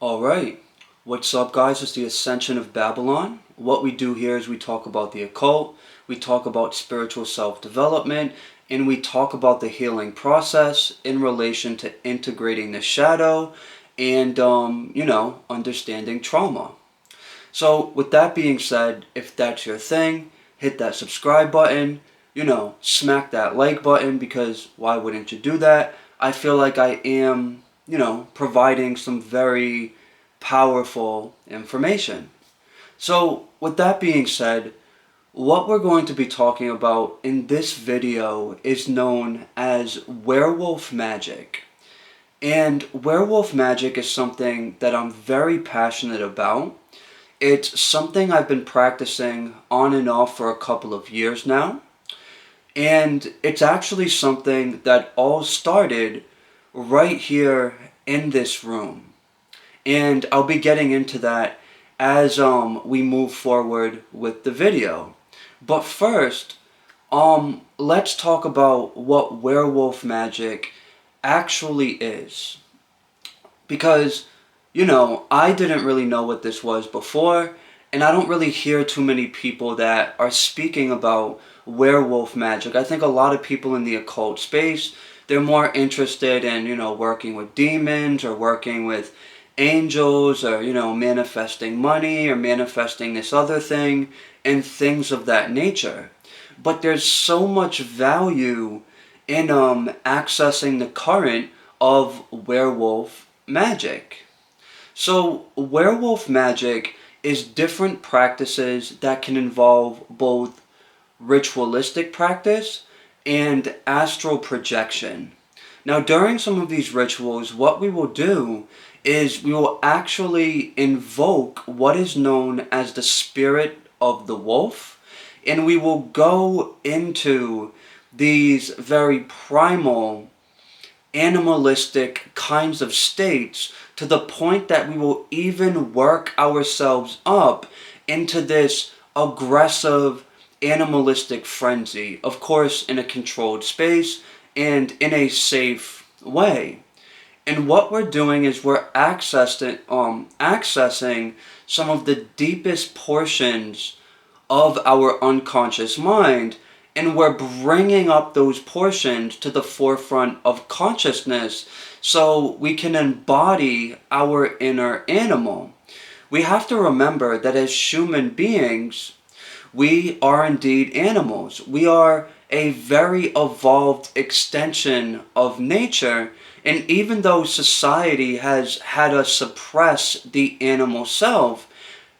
Alright, what's up guys? It's the Ascension of Babylon. What we do here is we talk about the occult, we talk about spiritual self-development, and we talk about the healing process in relation to integrating the shadow and, understanding trauma. So with that being said, if that's your thing, hit that subscribe button, smack that like button, because why wouldn't you do that? I feel like I am providing some very powerful information. So with that being said, what we're going to be talking about in this video is known as Werewolf Magick. And Werewolf Magick is something that I'm very passionate about. It's something I've been practicing on and off for a couple of years now. And it's actually something that all started right here in this room. And I'll be getting into that as we move forward with the video. But first, let's talk about what Werewolf Magick actually is. Because, I didn't really know what this was before, and I don't really hear too many people that are speaking about Werewolf Magick. I think a lot of people in the occult space, they're more interested in, working with demons or working with angels or, manifesting money or manifesting this other thing and things of that nature. But there's so much value in accessing the current of Werewolf Magick. So Werewolf Magick is different practices that can involve both ritualistic practice and astral projection. Now during some of these rituals, what we will do is we will actually invoke what is known as the spirit of the wolf, and we will go into these very primal, animalistic kinds of states to the point that we will even work ourselves up into this aggressive, animalistic frenzy, of course in a controlled space and in a safe way. And what we're doing is we're accessing some of the deepest portions of our unconscious mind, and we're bringing up those portions to the forefront of consciousness so we can embody our inner animal. We have to remember that as human beings, we are indeed animals. We are a very evolved extension of nature, and even though society has had us suppress the animal self,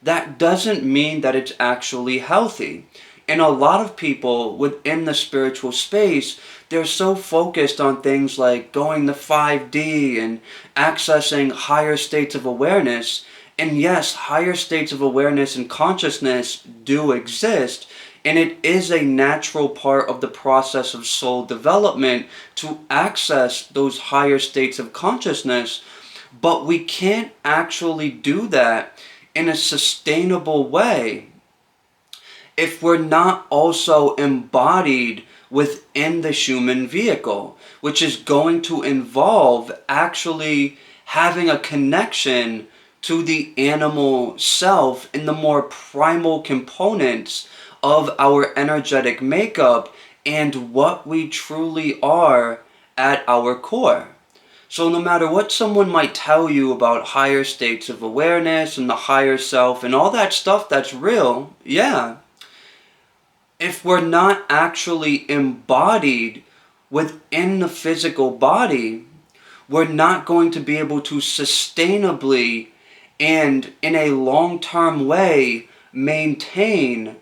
that doesn't mean that it's actually healthy. And a lot of people within the spiritual space, they're so focused on things like going to 5D and accessing higher states of awareness. And yes, higher states of awareness and consciousness do exist, and it is a natural part of the process of soul development to access those higher states of consciousness, but we can't actually do that in a sustainable way if we're not also embodied within the human vehicle, which is going to involve actually having a connection to the animal self in the more primal components of our energetic makeup and what we truly are at our core. So no matter what someone might tell you about higher states of awareness and the higher self and all that stuff that's real, yeah, if we're not actually embodied within the physical body, we're not going to be able to sustainably and in a long-term way maintain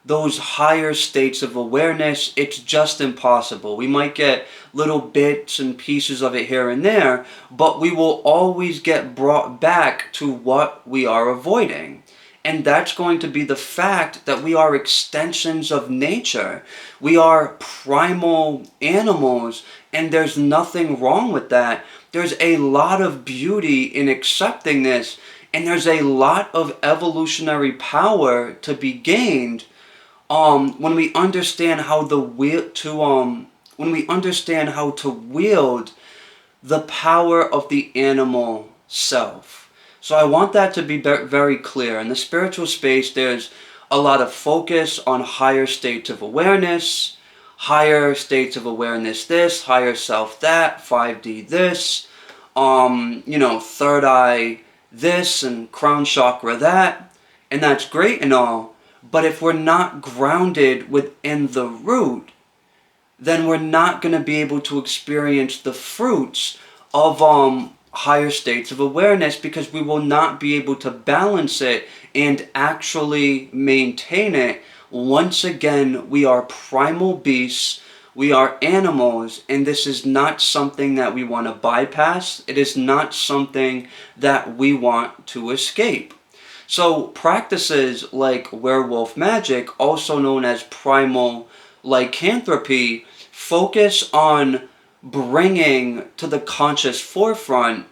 those higher states of awareness. It's just impossible. We might get little bits and pieces of it here and there, but we will always get brought back to what we are avoiding. And that's going to be the fact that we are extensions of nature. We are primal animals, and there's nothing wrong with that. There's a lot of beauty in accepting this, and there's a lot of evolutionary power to be gained when we understand how to wield the power of the animal self. So I want that to be very clear. In the spiritual space, there's a lot of focus on higher states of awareness, higher states of awareness this, higher self that, 5D this, third eye this, and crown chakra that. And that's great and all. But if we're not grounded within the root, then we're not going to be able to experience the fruits of higher states of awareness, because we will not be able to balance it and actually maintain it. Once again, we are primal beasts, we are animals, and this is not something that we want to bypass. It is not something that we want to escape. So practices like Werewolf Magick, also known as Primal lycanthropy, focus on bringing to the conscious forefront,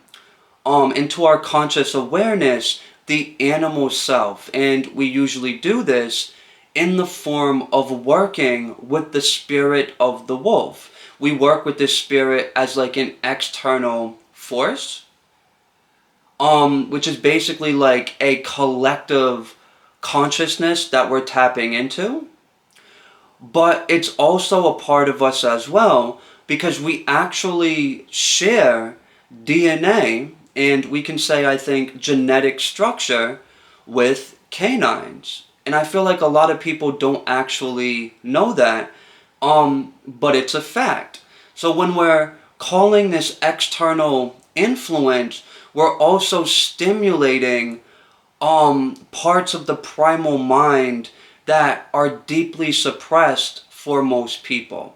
into our conscious awareness, the animal self. And we usually do this in the form of working with the spirit of the wolf. We work with this spirit as like an external force, which is basically like a collective consciousness that we're tapping into. But it's also a part of us as well, because we actually share DNA, and we can say, I think, genetic structure with canines. And I feel like a lot of people don't actually know that, but it's a fact. So when we're calling this external influence, we're also stimulating parts of the primal mind that are deeply suppressed for most people.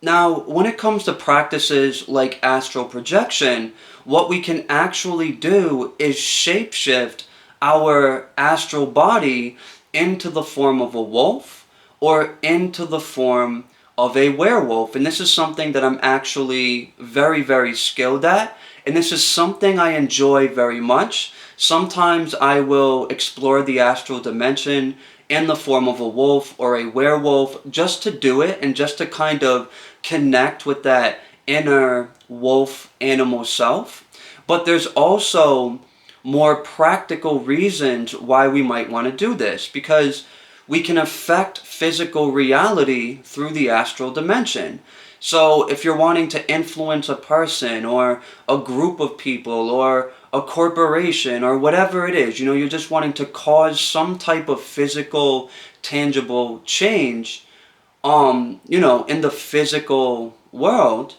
Now, when it comes to practices like astral projection, what we can actually do is shapeshift our astral body into the form of a wolf or into the form of a werewolf. And this is something that I'm actually very, very skilled at. And this is something I enjoy very much. Sometimes I will explore the astral dimension in the form of a wolf or a werewolf, just to do it and just to kind of connect with that inner wolf animal self. But there's also more practical reasons why we might want to do this, because we can affect physical reality through the astral dimension. So if you're wanting to influence a person or a group of people or a corporation or whatever it is, you're just wanting to cause some type of physical, tangible change, in the physical world,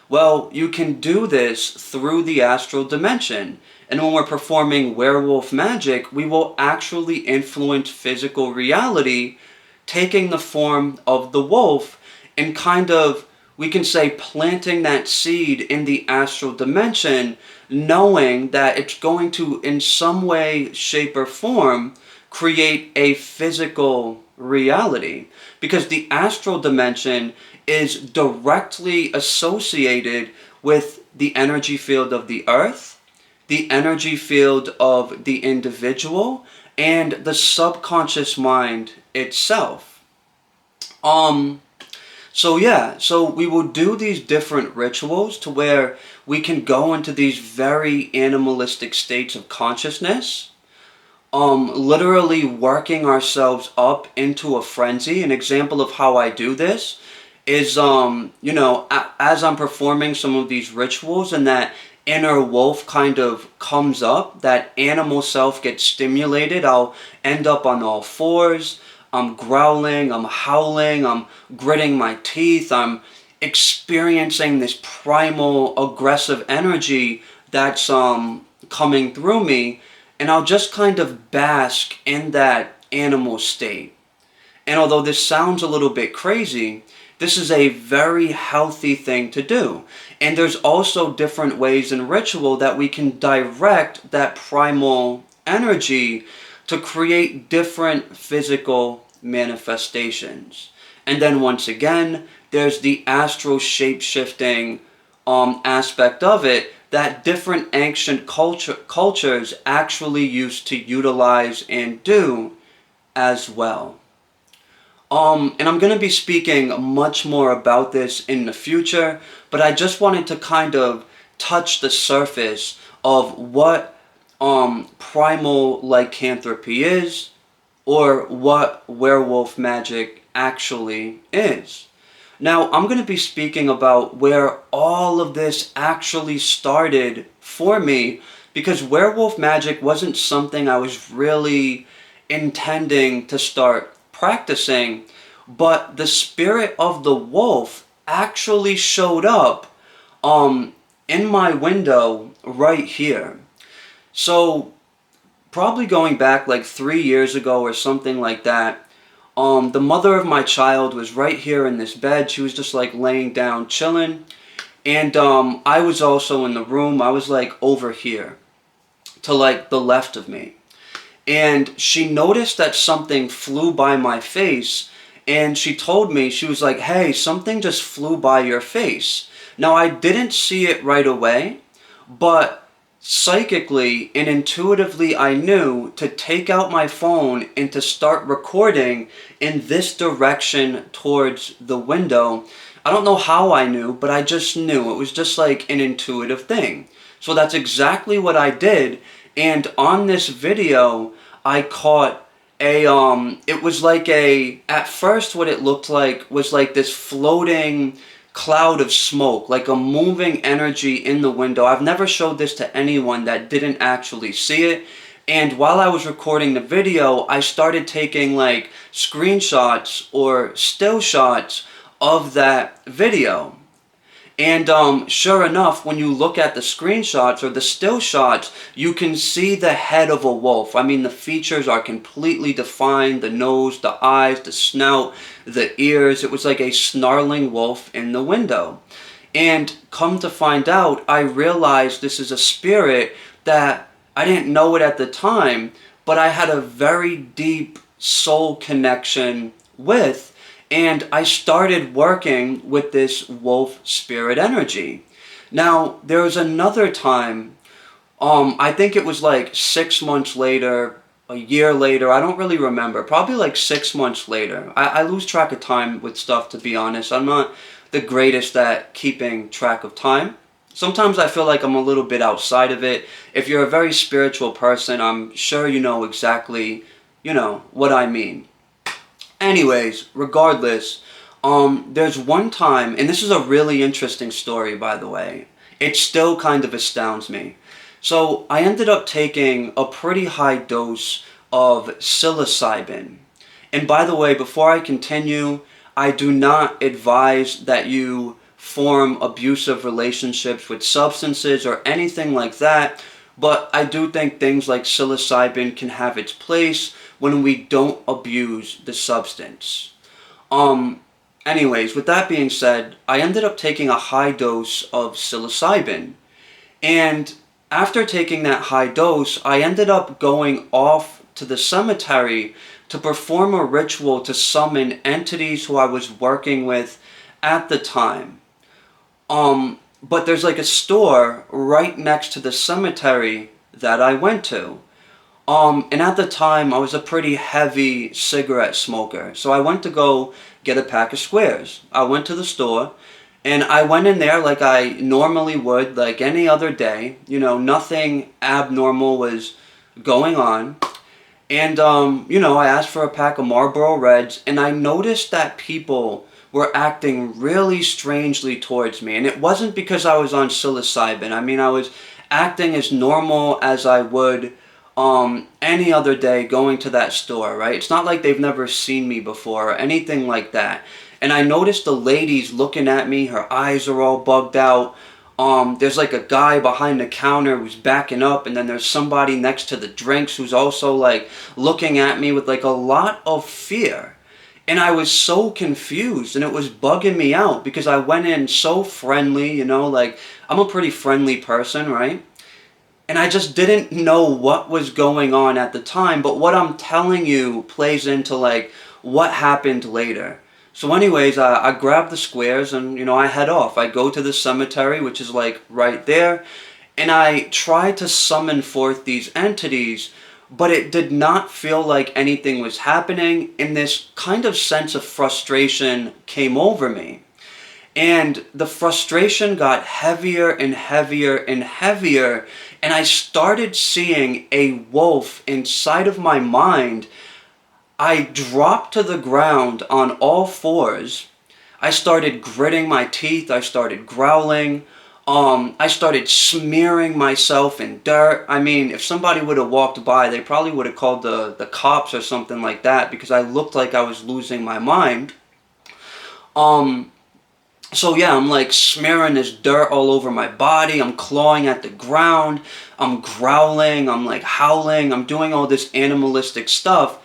well, you can do this through the astral dimension. And when we're performing werewolf magic, we will actually influence physical reality, taking the form of the wolf and kind of, we can say, planting that seed in the astral dimension, knowing that it's going to, in some way, shape, or form, create a physical reality. Because the astral dimension is directly associated with the energy field of the earth, the energy field of the individual, and the subconscious mind itself. So we will do these different rituals to where we can go into these very animalistic states of consciousness, literally working ourselves up into a frenzy. An example of how I do this is, as I'm performing some of these rituals and that inner wolf kind of comes up, that animal self gets stimulated, I'll end up on all fours. I'm growling, I'm howling, I'm gritting my teeth, I'm experiencing this primal aggressive energy that's coming through me, and I'll just kind of bask in that animal state. And although this sounds a little bit crazy, this is a very healthy thing to do. And there's also different ways in ritual that we can direct that primal energy to create different physical manifestations. And then once again, there's the astral shape-shifting aspect of it that different ancient cultures actually used to utilize and do as well. And I'm going to be speaking much more about this in the future, but I just wanted to kind of touch the surface of what primal lycanthropy is, or what werewolf magic actually is. Now, I'm going to be speaking about where all of this actually started for me, because werewolf magic wasn't something I was really intending to start practicing, but the spirit of the wolf actually showed up in my window right here. So, probably going back like 3 years ago or something like that, the mother of my child was right here in this bed. She was just like laying down, chilling. And I was also in the room. I was like over here to like the left of me. And she noticed that something flew by my face. And she told me, she was like, hey, something just flew by your face. Now, I didn't see it right away, but psychically and intuitively I knew to take out my phone and to start recording in this direction towards the window. I don't know how I knew, but I just knew. It was just like an intuitive thing. So that's exactly what I did. And on this video, I caught it was like at first what it looked like was like this floating cloud of smoke, like a moving energy in the window. I've never showed this to anyone that didn't actually see it. And while I was recording the video, I started taking like screenshots or still shots of that video. And sure enough, when you look at the screenshots or the still shots, you can see the head of a wolf. I mean, the features are completely defined. The nose, the eyes, the snout, the ears. It was like a snarling wolf in the window. And come to find out, I realized this is a spirit that I didn't know it at the time, but I had a very deep soul connection with. And I started working with this wolf spirit energy. Now, there was another time, I think it was like 6 months later, a year later, I don't really remember, probably like 6 months later. I lose track of time with stuff, to be honest. I'm not the greatest at keeping track of time. Sometimes I feel like I'm a little bit outside of it. If you're a very spiritual person, I'm sure you know exactly, what I mean. Anyways, regardless, there's one time, and this is a really interesting story, by the way. It still kind of astounds me. So I ended up taking a pretty high dose of psilocybin. And by the way, before I continue, I do not advise that you form abusive relationships with substances or anything like that. But I do think things like psilocybin can have its place when we don't abuse the substance. Anyways, with that being said, I ended up taking a high dose of psilocybin. And after taking that high dose, I ended up going off to the cemetery to perform a ritual to summon entities who I was working with at the time. But there's like a store right next to the cemetery that I went to. And at the time, I was a pretty heavy cigarette smoker. So I went to go get a pack of squares. I went to the store, and I went in there like I normally would, like any other day. Nothing abnormal was going on. And, I asked for a pack of Marlboro Reds, and I noticed that people were acting really strangely towards me. And it wasn't because I was on psilocybin. I mean, I was acting as normal as I would any other day going to that store, right? It's not like they've never seen me before or anything like that. And I noticed the lady's looking at me. Her eyes are all bugged out. There's like a guy behind the counter who's backing up, and then there's somebody next to the drinks who's also like looking at me with like a lot of fear. And I was so confused, and it was bugging me out because I went in so friendly, like I'm a pretty friendly person, right? And I just didn't know what was going on at the time, but what I'm telling you plays into like what happened later. So anyways, I grab the squares and, I head off. I go to the cemetery, which is like right there, and I try to summon forth these entities, but it did not feel like anything was happening, and this kind of sense of frustration came over me. And the frustration got heavier and heavier and heavier. And I started seeing a wolf inside of my mind. I dropped to the ground on all fours. I started gritting my teeth. I started growling. I started smearing myself in dirt. I mean, if somebody would have walked by, they probably would have called the cops or something like that, because I looked like I was losing my mind. So yeah, I'm like smearing this dirt all over my body. I'm clawing at the ground. I'm growling. I'm like howling. I'm doing all this animalistic stuff.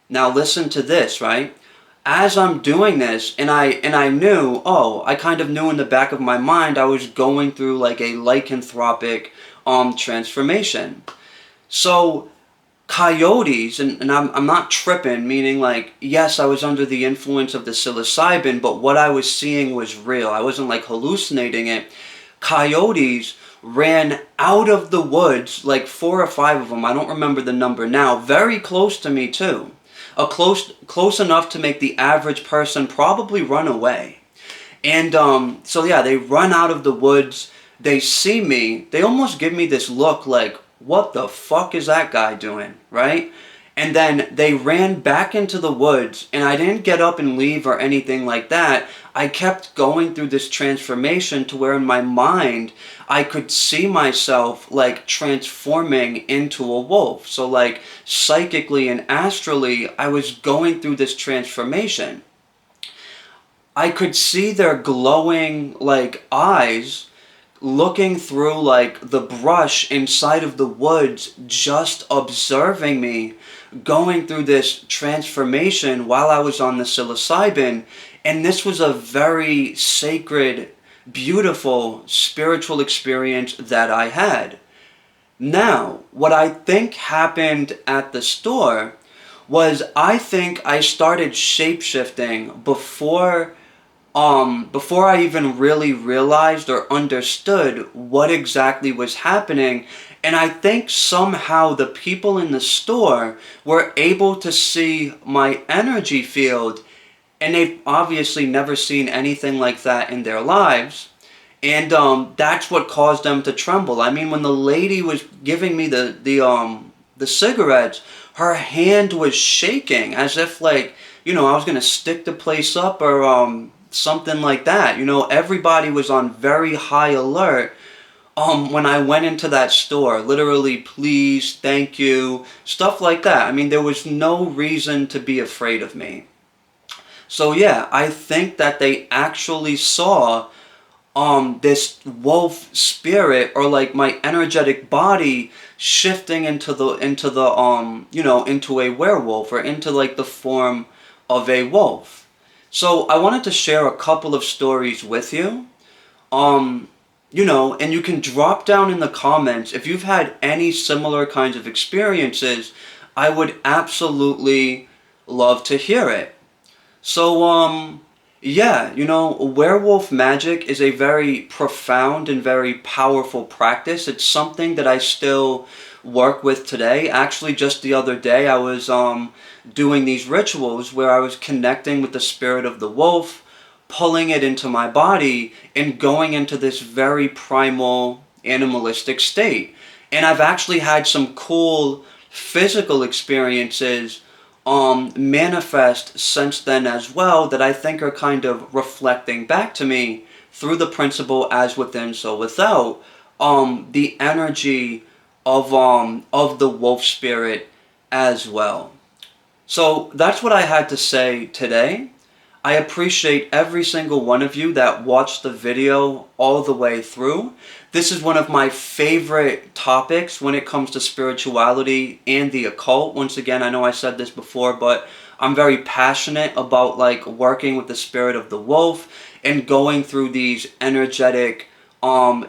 Now listen to this, right? As I'm doing this, and I knew, I kind of knew in the back of my mind I was going through like a lycanthropic transformation. So coyotes, and I'm not tripping, meaning like, yes, I was under the influence of the psilocybin, but what I was seeing was real. I wasn't like hallucinating it. Coyotes ran out of the woods, like 4 or 5 of them, I don't remember the number now, very close to me too. Close enough to make the average person probably run away. And so yeah, they run out of the woods, they see me, they almost give me this look like, what the fuck is that guy doing, right? And then they ran back into the woods, and I didn't get up and leave or anything like that. I kept going through this transformation to where in my mind, I could see myself like transforming into a wolf. So like psychically and astrally, I was going through this transformation. I could see their glowing like eyes looking through like the brush inside of the woods, just observing me going through this transformation while I was on the psilocybin. And this was a very sacred, beautiful spiritual experience that I had. Now, what I think happened at the store was, I think I started shapeshifting before I even really realized or understood what exactly was happening. And I think somehow the people in the store were able to see my energy field, and they've obviously never seen anything like that in their lives. And that's what caused them to tremble. I mean, when the lady was giving me the cigarettes, her hand was shaking as if like, I was gonna stick the place up or something like that. Everybody was on very high alert when I went into that store. Literally, please, thank you, stuff like that. I mean, there was no reason to be afraid of me. So yeah, I think that they actually saw this wolf spirit, or like my energetic body shifting into into a werewolf, or into like the form of a wolf. So I wanted to share a couple of stories with you. And you can drop down in the comments if you've had any similar kinds of experiences. I would absolutely love to hear it. So, yeah, Werewolf Magick is a very profound and very powerful practice. It's something that I still work with today. Actually, just the other day, I was doing these rituals where I was connecting with the spirit of the wolf, pulling it into my body, and going into this very primal, animalistic state. And I've actually had some cool physical experiences manifest since then as well, that I think are kind of reflecting back to me through the principle as within, so without, the energy of the wolf spirit as well. So that's what I had to say today. I appreciate every single one of you that watched the video all the way through. This is one of my favorite topics when it comes to spirituality and the occult. Once again, I know I said this before, but I'm very passionate about like working with the spirit of the wolf and going through these energetic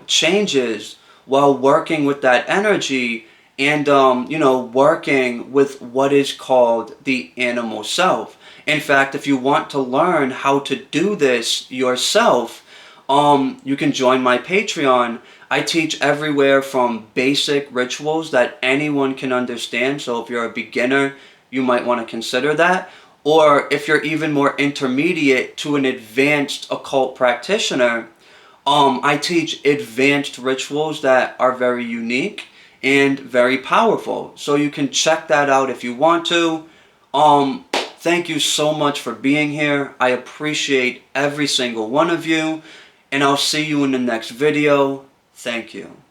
changes while working with that energy, and working with what is called the animal self. In fact, if you want to learn how to do this yourself, you can join my Patreon. I teach everywhere from basic rituals that anyone can understand. So if you're a beginner, you might want to consider that. or if you're even more intermediate to an advanced occult practitioner, I teach advanced rituals that are very unique and very powerful. So you can check that out if you want to. Thank you so much for being here. I appreciate every single one of you, and I'll see you in the next video. Thank you.